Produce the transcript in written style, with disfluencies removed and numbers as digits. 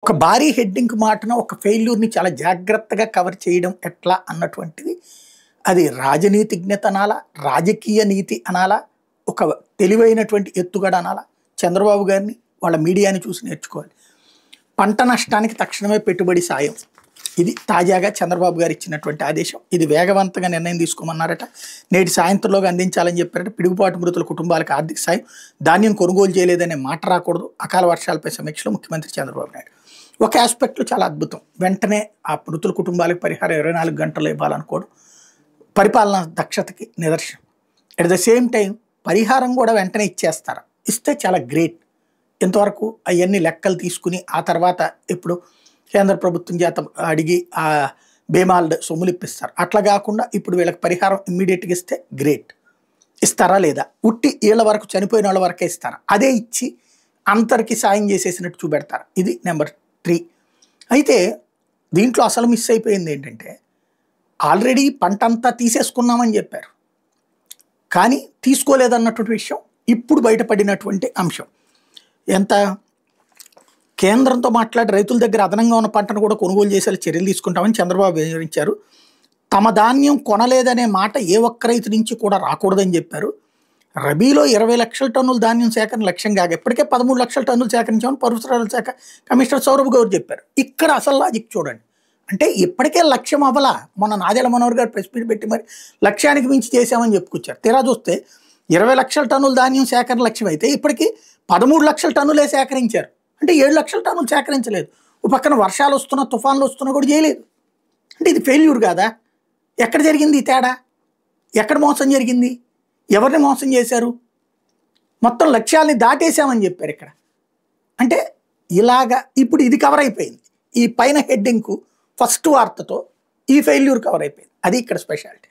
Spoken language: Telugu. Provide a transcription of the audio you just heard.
ఒక భారీ హెడ్డింగ్ మాటన ఒక ఫెయిల్యూర్‌ని చాలా జాగ్రత్తగా కవర్ చేయడం ఎట్లా అన్నటువంటిది అది రాజనీతిజ్ఞత అనాలా? రాజకీయ నీతి అనాలా? ఒక తెలివైనటువంటి ఎత్తుగడ అనాలా? చంద్రబాబు గారిని వాళ్ళ మీడియాని చూసి నేర్చుకోవాలి. పంట నష్టానికి తక్షణమే పెట్టుబడి సాయం. ఇది తాజాగా చంద్రబాబు గారు ఇచ్చినటువంటి ఆదేశం. ఇది వేగవంతంగా నిర్ణయం తీసుకోమన్నారట. నేటి సాయంత్రంలోగా అందించాలని చెప్పారట. పిడుగుపాటు మృతుల కుటుంబాలకు ఆర్థిక సాయం, ధాన్యం కొనుగోలు చేయలేదనే మాట రాకూడదు. అకాల వర్షాలపై సమీక్షలో ముఖ్యమంత్రి చంద్రబాబు నాయుడు. ఒక ఆస్పెక్ట్లో చాలా అద్భుతం. వెంటనే ఆ మృతుల కుటుంబాలకు పరిహారం 24 గంటల్లో ఇవ్వాలనుకోవడం పరిపాలన దక్షతకి నిదర్శనం. అట్ ద సేమ్ టైం పరిహారం కూడా వెంటనే ఇచ్చేస్తారు. ఇస్తే చాలా గ్రేట్. ఇంతవరకు అవన్నీ లెక్కలు తీసుకుని ఆ తర్వాత ఇప్పుడు కేంద్ర ప్రభుత్వం చేత అడిగి ఆ బేమాల్ సొమ్ములు ఇప్పిస్తారు. అట్లా కాకుండా ఇప్పుడు వీళ్ళకి పరిహారం ఇమ్మీడియట్గా ఇస్తే గ్రేట్. ఇస్తారా లేదా? ఉట్టి వీళ్ళ వరకు చనిపోయిన వాళ్ళ వరకే ఇస్తారా? అదే ఇచ్చి అందరికీ సాయం చేసేసినట్టు చూపెడతారు. ఇది నెంబర్ 3. అయితే దీంట్లో అసలు మిస్ అయిపోయింది ఏంటంటే ఆల్రెడీ పంట అంతా తీసేసుకున్నామని చెప్పారు, కానీ తీసుకోలేదన్నటువంటి విషయం ఇప్పుడు బయటపడినటువంటి అంశం. ఎంత కేంద్రంతో మాట్లాడి రైతుల దగ్గర అదనంగా ఉన్న పంటను కూడా కొనుగోలు చేసేలా చర్యలు తీసుకుంటామని చంద్రబాబు వివరించారు. తమ ధాన్యం కొనలేదనే మాట ఏ ఒక్క రైతు నుంచి కూడా రాకూడదని చెప్పారు. రబీలో 20 లక్షల టన్నుల ధాన్యం సేకరణ లక్ష్యం కాగా ఇప్పటికే 13 లక్షల టన్నులు సేకరించామని పరిసరాల శాఖ కమిషనర్ సౌరభ్ గౌర్ చెప్పారు. ఇక్కడ అసలు లాజిక్ చూడండి. అంటే ఇప్పటికే లక్ష్యం అవ్వలా. మొన్న నాదెళ్ల మనోహర్ గారు ప్రెస్ మీట్ పెట్టి మరి లక్ష్యానికి మించి చేశామని చెప్పుకొచ్చారు. తీరా చూస్తే 20 లక్షల టన్నుల ధాన్యం సేకరణ లక్ష్యం అయితే ఇప్పటికీ 13 లక్షల టన్నులే సేకరించారు. అంటే 7 లక్షల టన్నులు సేకరించలేదు. ఒక పక్కన వర్షాలు వస్తున్నా తుఫాన్లు వస్తున్నా కూడా చేయలేదు. అంటే ఇది ఫెయిల్యూర్ కాదా? ఎక్కడ జరిగింది ఈ తేడా? ఎక్కడ మోసం జరిగింది? ఎవరిని మోసం చేశారు? మొత్తం లక్ష్యాలని దాటేశామని చెప్పారు ఇక్కడ. అంటే ఇలాగా ఇప్పుడు ఇది కవర్ అయిపోయింది. ఈ పైన హెడ్డింగ్కు ఫస్ట్ వార్తతో ఈ ఫెయిల్యూర్ కవర్ అయిపోయింది. అది ఇక్కడ స్పెషాలిటీ.